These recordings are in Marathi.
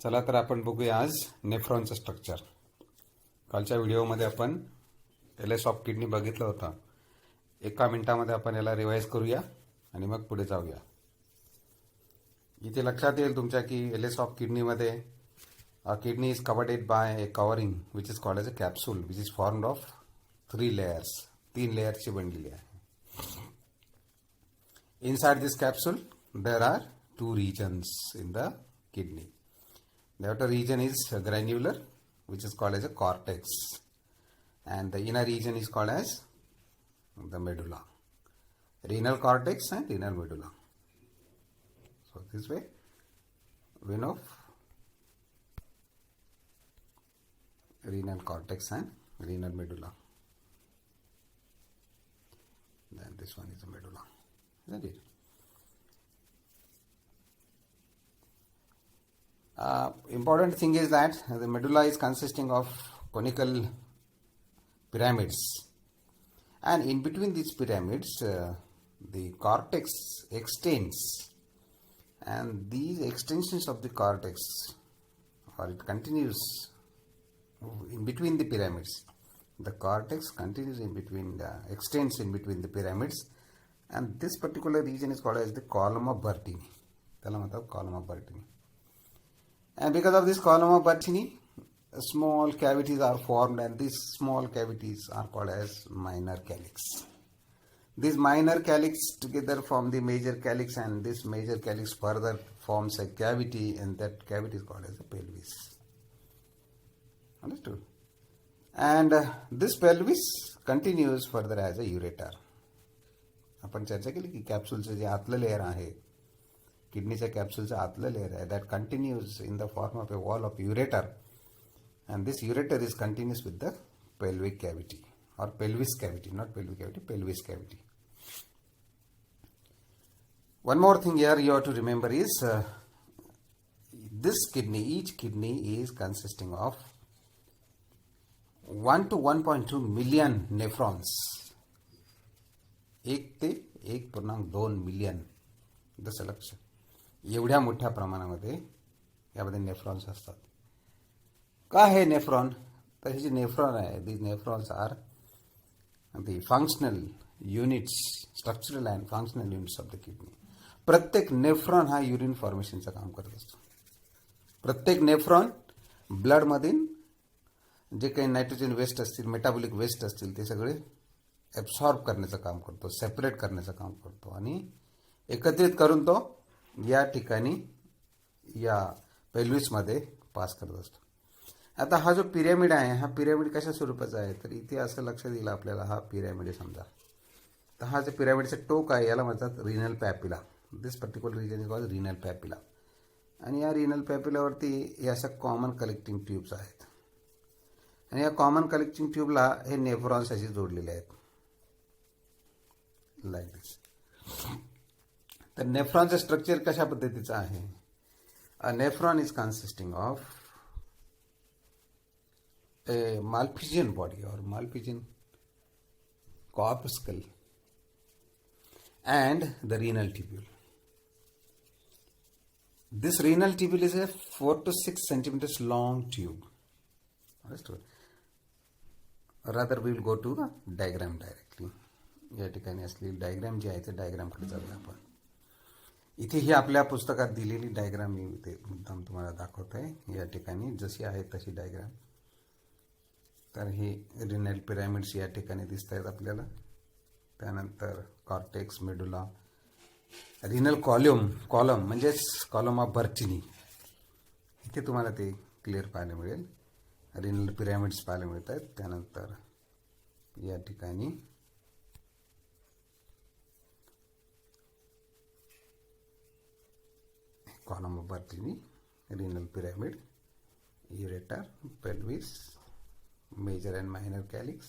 चला तर आपण बघूया आज नेफ्रॉनचं स्ट्रक्चर. कालच्या व्हिडिओमध्ये आपण एलएस ऑफ किडनी बघितलं होतं. 1 मिनिटामध्ये आपण याला रिवाइज करूया आणि मग पुढे जाऊया. इथे लक्षात येईल तुमच्या की एलएस ऑफ किडनीमध्ये kidney is covered by a covering which is called as a capsule which is formed of 3 layers. 3 लेयर्सची बनलेली आहे. Inside this capsule there are 2 regions in the kidney. The outer region is granular, which is called as a cortex, and the inner region is called as the medulla. Renal cortex and renal medulla. So this way we know renal cortex and renal medulla. Then this one is the medulla, isn't it? Important thing is that the medulla is consisting of conical pyramids, and in between these pyramids the cortex extends, and these extensions of the cortex, or it continues in between the pyramids. The cortex continues in between, extends in between the pyramids, and this particular region is called as the column of Bertini. त्याला म्हणतात column of Bertini. And because of this column of Bertini, small cavities are formed, and these small cavities are called as minor calyx. These minor calyx together form the major calyx, and this major calyx further forms a cavity, and that cavity is called as the pelvis. Understood? And this pelvis continues further as a ureter. आपण चर्चा केली की कॅप्सूलचं जे आतलं लेअर आहे, किडनीच्या कॅप्सूलचं आतलं लेअर आहे, that continues in the form of a wall of ureter, and this ureter is continuous with the pelvic cavity और pelvis cavity, not pelvic cavity, pelvis cavity. One more thing here you have to remember is this kidney, each kidney is consisting of 1 to 1.2 million nephrons. 1 ते 1.2 मिलियन. जसं लक्ष एवढ्या मोठ्या प्रमाणामध्ये यामध्ये नेफ्रॉन्स असतात. काय आहे नेफ्रॉन? तर हे जे नेफ्रॉन आहे, these nephrons are the functional units, structural and functional units of the kidney. प्रत्येक नेफ्रॉन हा युरिन फॉर्मेशनचं काम करत असतो. प्रत्येक नेफ्रॉन ब्लडमधील जे काही नायट्रोजन वेस्ट असतील, मेटाबॉलिक वेस्ट असतील, ते सगळे ॲब्सॉर्ब करण्याचं काम करतो, सेपरेट करण्याचं काम करतो, आणि एकत्रित करून तो या ठिकाणी या पेल्विसमध्ये पास करत असतो. आता हा जो पिरॅमिड आहे, हा पिरॅमिड कशा स्वरूपाचा आहे? तर इथे असं लक्षात येईल आपल्याला, हा पिरॅमिड आहे समजा. तर हा जो पिरॅमिडचं टोक आहे याला म्हणतात renal papilla. This particular region is called renal papilla. आणि या रिनल पॅपिलावरती या अशा कॉमन कलेक्टिंग ट्यूब्स आहेत, आणि या कॉमन कलेक्टिंग ट्यूबला हे नेफ्रॉन्स अशी जोडलेले आहेत, लाईक दिस. तर नेफ्रॉनचं स्ट्रक्चर कशा पद्धतीचं आहे? A nephron is consisting of a Malpighian body और Malpighian corpuscle and the renal tubule. This renal tubule is a 4 to 6 centimeters long tube. Understood? Rather we will go to the diagram directly. या ठिकाणी असलेली डायग्राम जी आहे ते डायग्रामकडे जाऊया आपण. इथे ही आपल्या पुस्तकात दिलेली डायग्राम मी इथे मुद्दाम तुम्हाला दाखवत आहे. या ठिकाणी जशी आहे तशी डायग्राम. तर हे रिनल पिरॅमिड्स या ठिकाणी दिसत आहेत आपल्याला. त्यानंतर कॉर्टेक्स, मेडुला, रिनल कॉलम म्हणजेच कॉलम ऑफ बर्टिनी, इथे तुम्हाला ते क्लिअर पाहायला मिळेल. रिनल पिरॅमिड्स पाहायला मिळत आहेत. त्यानंतर या ठिकाणी column of Bertini, renal pyramid, ureter, pelvis, major and minor calyx,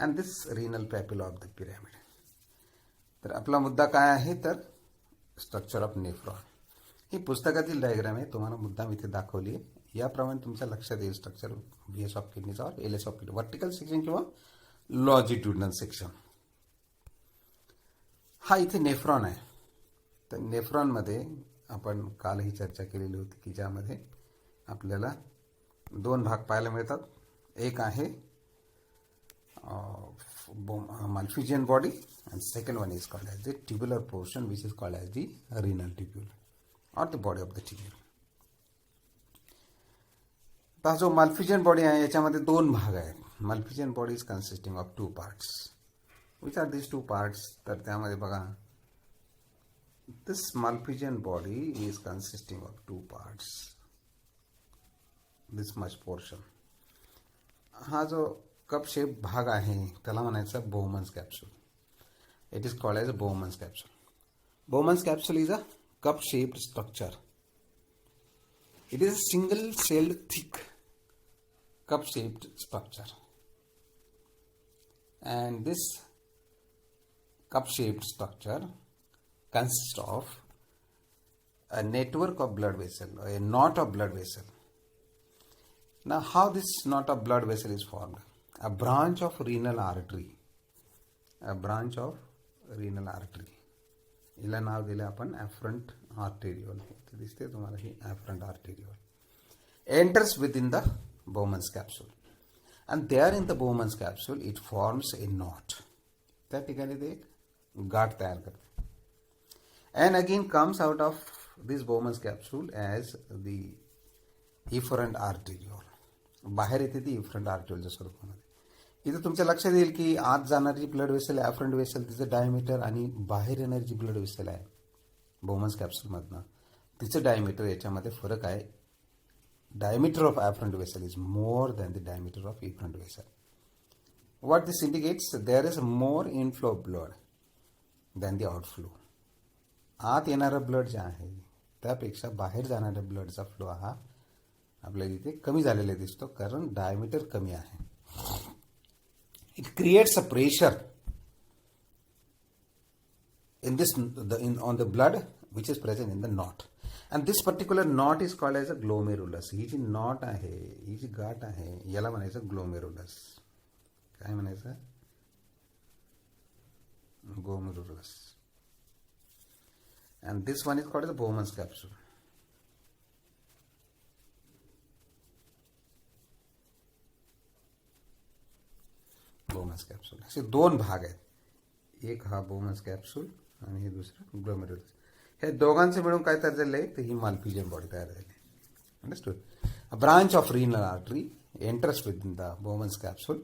and this renal papilla of the pyramid. तर आपला मुद्दा काय आहे? तर स्ट्रक्चर ऑफ नेफ्रॉन. ही पुस्तकातील डायग्राम आहे, तुम्हाला मुद्दाम इथे दाखवली आहे. याप्रमाणे तुमच्या लक्षात येईल स्ट्रक्चर व्हीएस ऑफ किडनीचा और LS of kidney, vertical section किंवा लॉजिट्युडनल सेक्शन. हा इथे नेफ्रॉन आहे. तर नेफ्रॉनमध्ये आपण कालही चर्चा केलेली होती की ज्यामध्ये आपल्याला दोन भाग पाहायला मिळतात. एक आहे Malpighian body, and second one is called as the tubular portion, which is called as the renal tubule or the body of the tubule. आता जो Malpighian body आहे याच्यामध्ये दोन भाग आहेत. Malpighian body is consisting of two parts. Which are these two parts? तर त्यामध्ये बघा, this Malpighian body is consisting of two parts. This much portion. हा जो कप शेप भाग आहे त्याला म्हणायचं Bowman's capsule. It is called as a Bowman's capsule. Bowman's capsule is a cup-shaped structure. It is a single-celled, thick, cup-shaped structure. And this cup-shaped structure consists of a network of blood vessel, a knot of blood vessel. Now, how this knot of blood vessel is formed? A branch of renal artery. A branch of renal artery. हिला नाव दिलं आपण afferent arteriole. दिसते तुम्हाला ही afferent arteriole. Enters within the Bowman's capsule. And there in the Bowman's capsule, it forms a knot. त्या ठिकाणी ते एक गाठ तयार करते. And again comes out of this Bowman's capsule as the efferent arteriole. बाहेर येते ती efferent arterioleच्या स्वरूपामध्ये. इथं तुमच्या लक्षात येईल की आत जाणारी ब्लड वेसल आहे afferent वेसल, तिचं डायमीटर, आणि बाहेर येणारी जी ब्लड वेसल आहे Bowman's कॅप्सूलमधनं तिचं डायमीटर याच्यामध्ये फरक आहे. Diameter of afferent vessel is more than the diameter of efferent vessel. What this indicates? There is more inflow of blood than the outflow. आत येणारं ब्लड जे आहे त्यापेक्षा बाहेर जाणाऱ्या ब्लडचा फ्लो हा आपल्याला इथे कमी झालेला दिसतो, कारण डायमीटर कमी आहे. It creates a pressure in this on the blood which is present in the knot. And this particular knot is called as a glomerulus. He G knot आहे, ही जी गाठ आहे, याला म्हणायचं glomerulus. काय म्हणायचं? Glomerulus. And this one is called as a Bowman's capsule. Bowman's capsule. असे दोन भाग आहेत. एक हा Bowman's capsule आणि हे दुसरं glomerulus. हे दोघांचे मिळून काय तयार झाले तर ही Malpighian body तयार झाली. Understood? A branch of renal artery enters within the Bowman's capsule,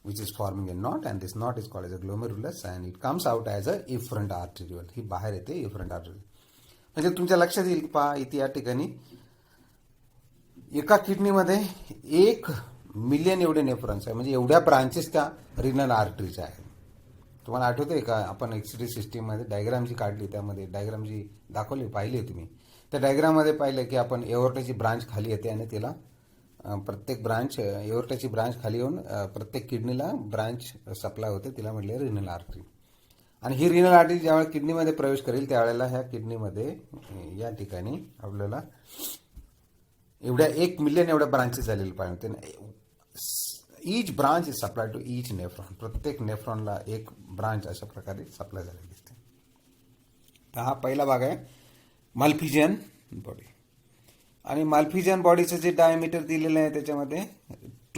which is forming a knot, and this knot is called as a glomerulus, and it comes out as a efferent arteriole. ही बाहेर येते efferent arteriole. म्हणजे तुमच्या लक्षात येईल की पहा इथे या ठिकाणी एका किडनीमध्ये 1 मिलियन एवढे नेफ्रॉन्स आहे, म्हणजे एवढ्या ब्रांचेस त्या रिनल आर्टरीच्या आहेत. तुम्हाला आठवतंय का आपण एक्सरे सिस्टीममध्ये डायग्राम जी काढली, त्यामध्ये डायग्राम जी दाखवली पाहिली तुम्ही, त्या डायग्राममध्ये पाहिलं की आपण एओर्टाची ब्रांच खाली येते आणि तिला प्रत्येक ब्रांच एओर्टाची ब्रांच खाली येऊन प्रत्येक किडनीला ब्रांच सप्लाय होते, तिला म्हटले रिनल आर्टरी. आणि ही रिनल आर्टरी ज्यावेळेला किडनीमध्ये प्रवेश करेल त्यावेळेला ह्या किडनीमध्ये या ठिकाणी आपल्याला एवढ्या 1 मिलियन एवढ्या ब्रांचेस झालेले पाहिजे. Each branch is supply to each nephron. प्रत्येक नेफ्रॉनला एक ब्रांच अशा प्रकारे सप्लाय झालेली दिसते. तर हा पहिला भाग आहे Malpighian बॉडी. आणि Malpighian बॉडीचं जे डायमीटर दिलेलं आहे त्याच्यामध्ये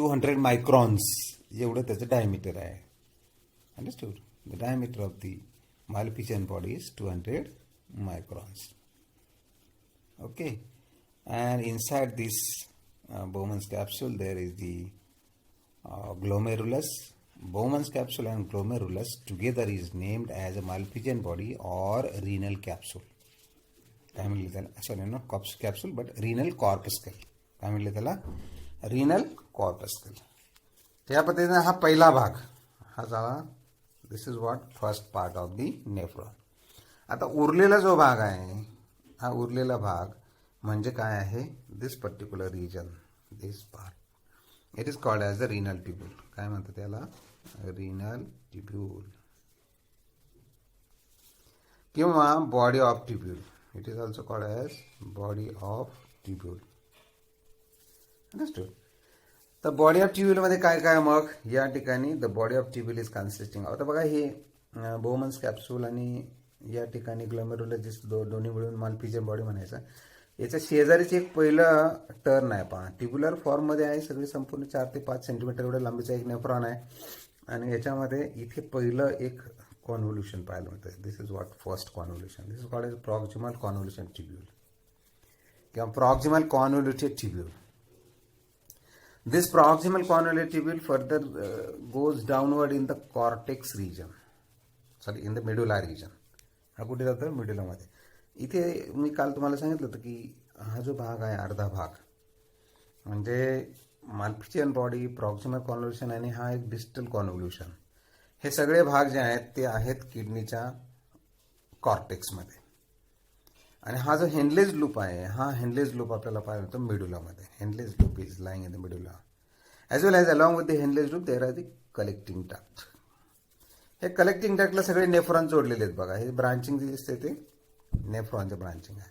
200 मायक्रॉन्स एवढं त्याचं डायमीटर आहे. Understood? The diameter of the Malpighian body is 200 microns. Okay. And inside this Bowman's capsule there is the glomerulus. Bowman's capsule and glomerulus together is named as a Malpighian body or renal capsule. काय म्हणले त्याला? Sorry no capsule but renal corpuscle. काय म्हणले त्याला? Renal corpuscle. त्या पद्धतीने हा पहिला भाग हा झाला. This is what first part of the nephron. आता उरलेला जो भाग आहे हा उरलेला भाग म्हणजे काय आहे? This particular region, this part, it is called as the renal tubule. काय म्हणतात त्याला? रिनल ट्यूब्यूल किंवा body of tubule. It is also called as body of tubule. Understood? तर बॉडी ऑफ ट्यूब्यूलमध्ये काय काय मग या ठिकाणी the body of tubule is consisting. आता बघा हे Bowman's कॅप्सूल आणि या ठिकाणी ग्लोमेरुलस दोन्ही मिळून मालफिजियन बॉडी म्हणायचं. याच्या शेजारीच एक पहिलं टर्न आहे पहा, ट्युब्युलर फॉर्ममध्ये आहे, सगळी संपूर्ण 4 ते 5 सेंटीमीटर एवढ्या लांबीचा एक नेफ्रॉन आहे. आणि याच्यामध्ये इथे पहिलं एक कॉन्व्होल्युशन पाहायला मिळतं. This is what first convolution. This is called as proximal convolution tubule किंवा proximal convoluted tubule. This proximal convoluted tubule further goes downward in the cortex region. Sorry, in the medulla region. हा कुठे जातं? मेडुलामध्ये. इथे मी काल तुम्हाला सांगितलं होतं की हा जो भाग आहे अर्धा भाग म्हणजे मालफिजियन बॉडी, प्रॉक्सिमल कॉन्व्होल्युशन आणि हा एक डिस्टल कॉन्व्होल्युशन, हे सगळे भाग जे आहेत ते आहेत किडनीच्या कॉर्टेक्समध्ये. आणि हा जो हेनलेज लूप आहे, हा हेनलेज लूप आपल्याला पाहायला मिळतो मेडुलामध्ये. Henle's loop is lying in the medulla. As well as along with the Henle's loop there are the collecting duct. हे कलेक्टिंग डक्टला सगळे नेफ्रॉन जोडलेले आहेत बघा. हे ब्रांचिंग जे दिसते ते नेफ्रॉनचं ब्रांचिंग आहे.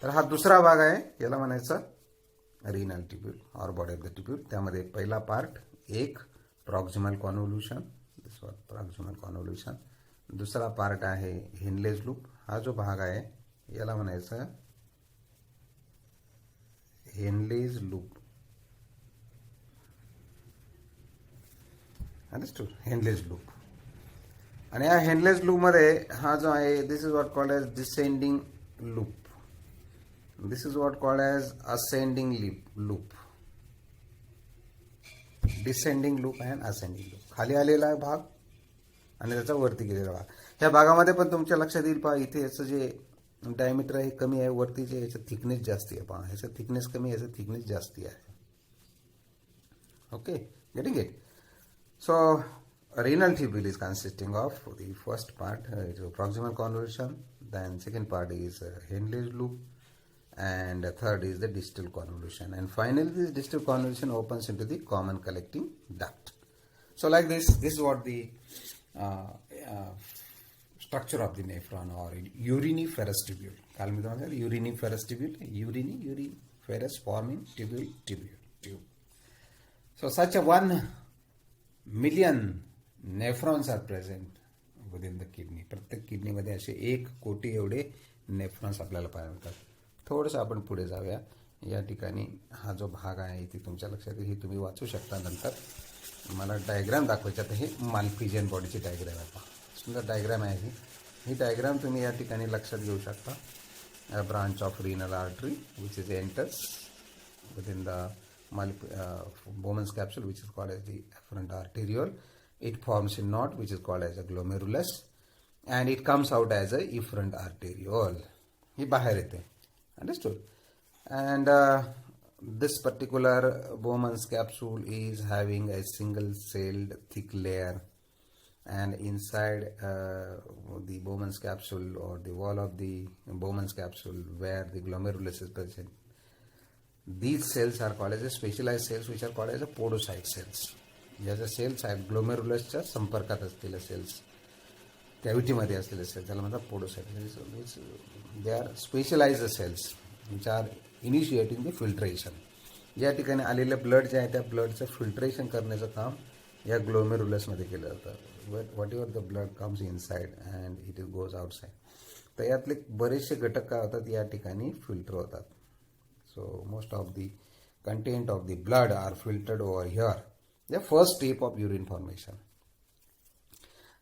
तर हा दुसरा भाग आहे, याला म्हणायचं renal tubule or body of the tubule. त्यामध्ये पहिला पार्ट एक proximal convolution, this what proximal convolution. दुसरा पार्ट आहे हेनलेज लूप. हा जो भाग आहे याला म्हणायचं Henle's loop. Understood? Henle's loop. आणि या हेनलेज लूपमध्ये हा जो आहे, this is what called as descending loop. This is what called as ascending loop. Descending loop and ascending loop. खाली आलेला भाग आणि त्याचा वरती गेलेला भाग. ह्या भागामध्ये पण तुमच्या लक्षात येईल पहा, इथे याचं जे डायमीटर आहे कमी आहे, वरती जे याचं थिकनेस जास्ती आहे पहा. ह्याचं थिकनेस कमी आहे, याचं थिकनेस जास्ती आहे. Okay, getting it? So renal tubule is consisting of the first part is proximal convolution, then second part is Henle's loop, and third is the distal convolution, and finally this distal convolution opens into the common collecting duct. So like this is what the structure of the nephron or uriniferous tubule. काल मी तुम्हाला uriniferous tubule, uriniferous forming tube. So such a 1 million nephrons are present within the kidney. प्रत्येक किडनीमध्ये असे 1 कोटी एवढे नेफ्रॉन्स आपल्याला पाहायला मिळतात. थोडंसं आपण पुढे जाऊया. या ठिकाणी हा जो भाग आहे इथे तुमच्या लक्षात येईल, हे तुम्ही वाचू शकता नंतर. मला डायग्राम दाखवायची. आता हे मालफिजियन बॉडीची डायग्राम आहे पहा, सुंदर डायग्राम आहे ही डायग्राम तुम्ही या ठिकाणी लक्षात घेऊ शकता. Branch of renal artery which is enters with in the Bowman's capsule, which is called as the afferent arteriole. It forms a knot which is called as a glomerulus, and it comes out as a efferent arteriole. ही बाहेर येते. Understood? And this particular Bowman's capsule is having a single-celled thick layer, and inside the Bowman's capsule or the wall of the Bowman's capsule where the glomerulus is present, these cells are called as a specialized cells which are called as a podocyte cells. ज्याच्या सेल्स आहेत ग्लोमेरुलसच्या संपर्कात असलेल्या सेल्स, कॅव्हिटीमध्ये असलेले सेल्स, त्याला म्हणतात podocyte. They are specialised cells which are initiating the filtration. ज्या ठिकाणी आलेलं ब्लड जे आहे त्या ब्लडचं फिल्ट्रेशन करण्याचं काम या ग्लोमेरुलसमध्ये केलं जातं. What ever the blood comes inside and it is goes outside. तर यातले बरेचसे घटक काय होतात, या ठिकाणी फिल्टर होतात. So most of the content of the blood are filtered over here, the first step of urine formation.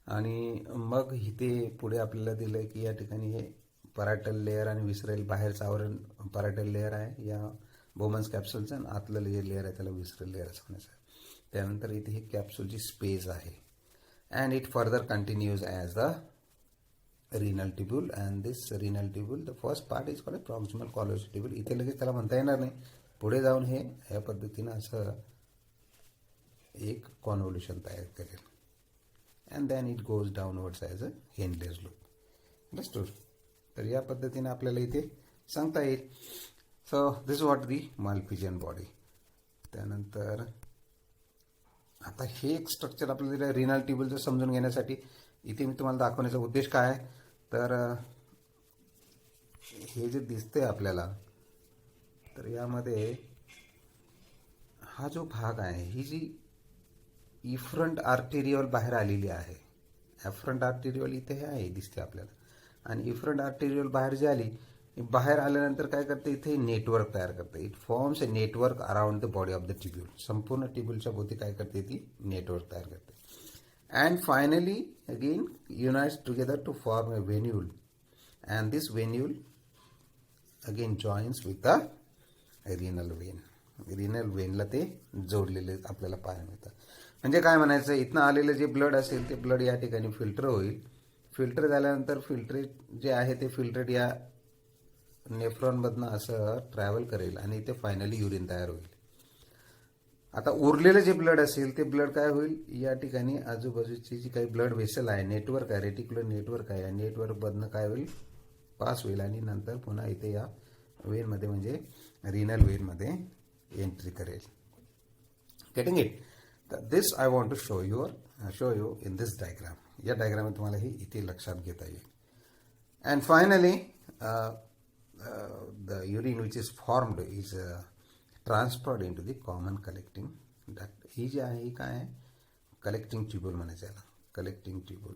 आणि मग इथे पुढे आपल्याला दिलंय की या ठिकाणी हे परायटल लेअर आणि विसरेल बाहेरचं आवरण परायटल लेअर आहे या बोमन्स कॅप्सूलचं, आणि आतलं जे लेअर आहे त्याला विसरेल लेअर असं म्हणायचं आहे. त्यानंतर इथे ही कॅप्सूलची स्पेस आहे, and it further continues as the renal tubule, and this renal tubule, the first part is called a proximal convolution tubule. इथे लगेच त्याला म्हणता येणार नाही, पुढे जाऊन हे या पद्धतीनं असं एक कॉन्व्होल्युशन तयार करेल, and then it goes downwards as a Henle's loop. Understood? तर या पद्धतीने आपल्याला इथे सांगता येईल. So this what the Malpighian body. त्यानंतर आता हे एक स्ट्रक्चर आपल्याला रिनल ट्युब्यूलचं समजून घेण्यासाठी इथे मी तुम्हाला दाखवण्याचा उद्देश काय आहे, तर हे जे दिसतंय आपल्याला, तर यामध्ये हा जो भाग आहे, ही जी इफरंट आर्टेरियोल बाहेर आलेली आहे, ॲफरंट आर्टेरियोल इथे हे आहे दिसते आपल्याला आणि इफरंट आर्टेरियोल बाहेर जी आली, बाहेर आल्यानंतर काय करते, इथे नेटवर्क तयार करते. It forms a network around the body of the tubule. संपूर्ण ट्युब्यूलच्या भोवती काय करते, ती नेटवर्क तयार करते. And finally again unites together to form a venule. And this venule again joins with the renal vein. Renal वेनला ते जोडलेले आपल्याला पाहायला मिळतं. म्हणजे काय म्हणायचं, इथनं आलेलं जे ब्लड असेल ते ब्लड या ठिकाणी फिल्टर होईल. फिल्टर झाल्यानंतर फिल्ट्रेट जे आहे ते फिल्ट्रेट या नेफ्रॉनमधनं असं ट्रॅव्हल करेल आणि ते फायनली युरिन तयार होईल. आता उरलेलं जे ब्लड असेल ते ब्लड काय होईल, या ठिकाणी आजूबाजूची जी काही ब्लड व्हेसल आहे, नेटवर्क आहे, रेटिक्युलर नेटवर्क आहे, या नेटवर्कमधनं काय होईल, पास होईल आणि नंतर पुन्हा इथे या वेनमध्ये म्हणजे रिनल वेनमध्ये एंट्री करेल. Getting it. This I want to show you in this diagram. या डायग्राम तुम्हाला हे इथे लक्षात घेता येईल. And finally the urine which is formed is transferred into the common collecting duct. ही जी आहे ही काय आहे, कलेक्टिंग ट्यूब्यूल म्हणायचं याला, कलेक्टिंग ट्यूब्यूल.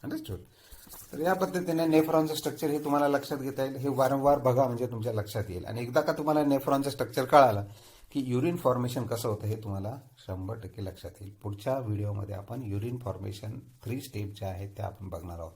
अंडरस्टूड. तर या पद्धतीने नेफ्रॉनचं स्ट्रक्चर हे तुम्हाला लक्षात घेता येईल. हे वारंवार बघा म्हणजे तुमच्या लक्षात येईल. आणि एकदा का तुम्हाला नेफ्रॉनचं स्ट्रक्चर कळालं की युरिन फॉर्मेशन कसं होतं हे तुम्हाला 100% लक्षात येईल. पुढच्या व्हिडिओमध्ये आपण युरिन फॉर्मेशन 3 स्टेप ज्या आहेत त्या आपण बघणार आहोत.